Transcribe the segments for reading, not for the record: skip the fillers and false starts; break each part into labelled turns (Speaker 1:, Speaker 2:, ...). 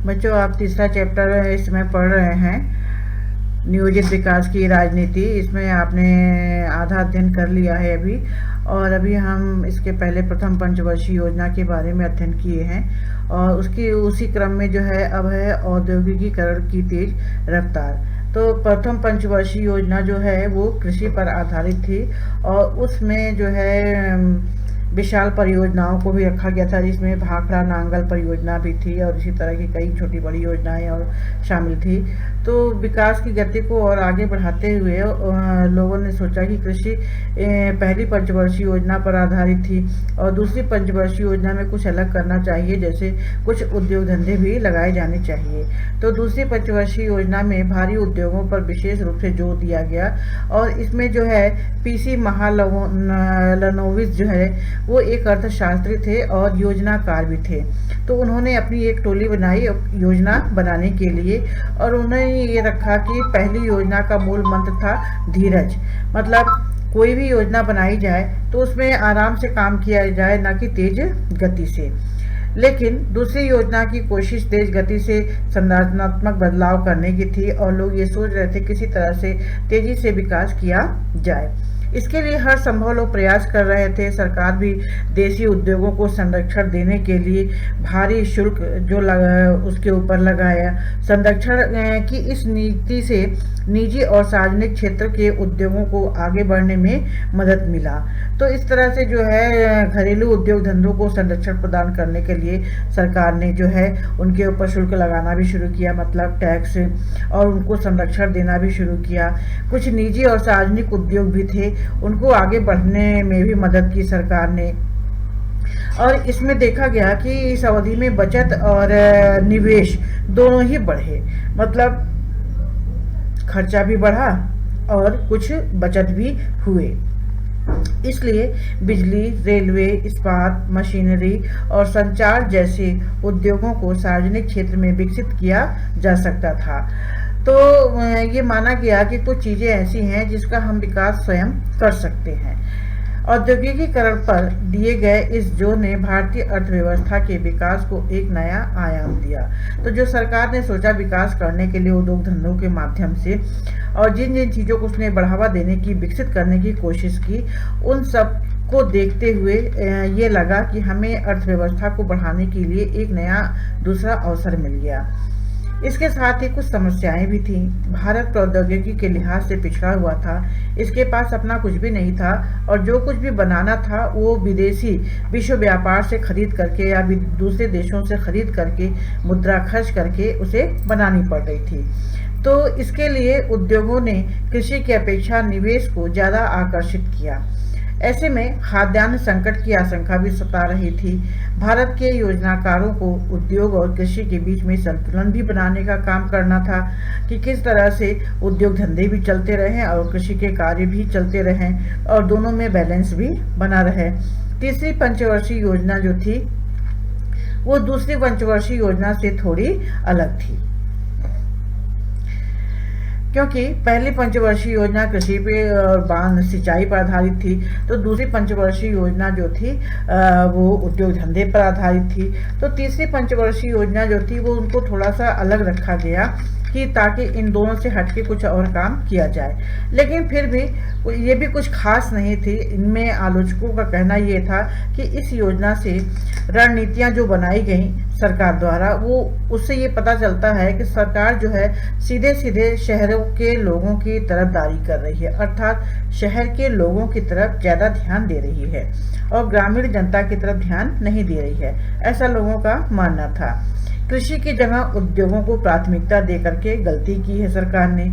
Speaker 1: बच्चों, आप तीसरा चैप्टर इसमें पढ़ रहे हैं, नियोजित विकास की राजनीति। इसमें आपने आधा अध्ययन कर लिया है अभी, और अभी हम इसके पहले प्रथम पंचवर्षीय योजना के बारे में अध्ययन किए हैं, और उसकी उसी क्रम में जो है अब है औद्योगिकीकरण की तेज रफ्तार। तो प्रथम पंचवर्षीय योजना जो है वो कृषि पर आधारित थी, और उसमें जो है विशाल परियोजनाओं को भी रखा गया था, जिसमें भाखड़ा नांगल परियोजना भी थी, और इसी तरह की कई छोटी बड़ी योजनाएं और शामिल थी। तो विकास की गति को और आगे बढ़ाते हुए लोगों ने सोचा कि कृषि पहली पंचवर्षीय योजना पर आधारित थी, और दूसरी पंचवर्षीय योजना में कुछ अलग करना चाहिए, जैसे कुछ उद्योग धंधे भी लगाए जाने चाहिए। तो दूसरी पंचवर्षीय योजना में भारी उद्योगों पर विशेष रूप से जोर दिया गया, और इसमें जो है पीसी महालनोबिस जो है वो एक अर्थशास्त्री थे और योजनाकार भी थे। तो उन्होंने अपनी एक टोली बनाई योजना बनाने के लिए, और उन्होंने ये रखा कि पहली योजना का मूल मंत्र था धीरज। मतलब कोई भी योजना बनाई जाए तो उसमें आराम से काम किया जाए, ना कि तेज गति से। लेकिन दूसरी योजना की कोशिश तेज गति से संरचनात्मक बदलाव करने की थी, और लोग ये सोच रहे थे किसी तरह से तेजी से विकास किया जाए। इसके लिए हर संभव लोग प्रयास कर रहे थे। सरकार भी देसी उद्योगों को संरक्षण देने के लिए भारी शुल्क जो उसके ऊपर लगाया। संरक्षण की इस नीति से निजी और सार्वजनिक क्षेत्र के उद्योगों को आगे बढ़ने में मदद मिला। तो इस तरह से जो है घरेलू उद्योग धंधों को संरक्षण प्रदान करने के लिए सरकार ने जो है उनके ऊपर शुल्क लगाना भी शुरू किया, मतलब टैक्स, और उनको संरक्षण देना भी शुरू किया। कुछ निजी और सार्वजनिक उद्योग भी थे, उनको आगे बढ़ने में भी मदद की सरकार ने। और इसमें देखा गया कि इस अवधि में बचत और निवेश दोनों ही बढ़े, मतलब खर्चा भी बढ़ा और कुछ बचत भी हुए। इसलिए बिजली, रेलवे, इस्पात, मशीनरी और संचार जैसे उद्योगों को सार्वजनिक क्षेत्र में विकसित किया जा सकता था। तो ये माना गया कि कुछ चीज़ें ऐसी हैं जिसका हम विकास स्वयं कर सकते हैं। औद्योगिकीकरण पर दिए गए इस जोर ने भारतीय अर्थव्यवस्था के विकास को एक नया आयाम दिया। तो जो सरकार ने सोचा विकास करने के लिए उद्योग धंधों के माध्यम से, और जिन जिन चीज़ों को उसने बढ़ावा देने की, विकसित करने की कोशिश की, उन सब को देखते हुए ये लगा कि हमें अर्थव्यवस्था को बढ़ाने के लिए एक नया दूसरा अवसर मिल गया। इसके साथ ही कुछ समस्याएं भी थीं। भारत प्रौद्योगिकी के लिहाज से पिछड़ा हुआ था, इसके पास अपना कुछ भी नहीं था, और जो कुछ भी बनाना था वो विदेशी विश्व व्यापार से खरीद करके या दूसरे देशों से खरीद करके मुद्रा खर्च करके उसे बनानी पड़ रही थी। तो इसके लिए उद्योगों ने कृषि की अपेक्षा निवेश को ज़्यादा आकर्षित किया। ऐसे में खाद्यान्न संकट की आशंका भी सता रही थी। भारत के योजनाकारों को उद्योग और कृषि के बीच में संतुलन भी बनाने का काम करना था, कि किस तरह से उद्योग धंधे भी चलते रहें और कृषि के कार्य भी चलते रहें, और दोनों में बैलेंस भी बना रहे। तीसरी पंचवर्षीय योजना जो थी वो दूसरी पंचवर्षीय योजना से थोड़ी अलग थी, क्योंकि पहली पंचवर्षीय योजना कृषि पे और बांध सिंचाई पर आधारित थी, तो दूसरी पंचवर्षीय योजना जो थी वो उद्योग धंधे पर आधारित थी। तो तीसरी पंचवर्षीय योजना जो थी वो उनको थोड़ा सा अलग रखा गया, कि ताकि इन दोनों से हटके कुछ और काम किया जाए। लेकिन फिर भी ये भी कुछ खास नहीं थी। इनमें आलोचकों का कहना ये था कि इस योजना से रणनीतियाँ जो बनाई गई सरकार द्वारा, वो उससे ये पता चलता है कि सरकार जो है सीधे सीधे शहरों के लोगों की तरफदारी कर रही है, अर्थात शहर के लोगों की तरफ ज़्यादा ध्यान दे रही है और ग्रामीण जनता की तरफ ध्यान नहीं दे रही है, ऐसा लोगों का मानना था। कृषि की जगह उद्योगों को प्राथमिकता देकर के गलती की है सरकार ने।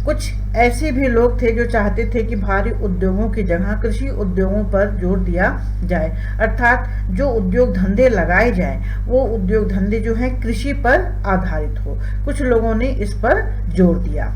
Speaker 1: कुछ ऐसे भी लोग थे जो चाहते थे कि भारी उद्योगों की जगह कृषि उद्योगों पर जोर दिया जाए, अर्थात जो उद्योग धंधे लगाए जाएं वो उद्योग धंधे जो हैं कृषि पर आधारित हो। कुछ लोगों ने इस पर जोर दिया।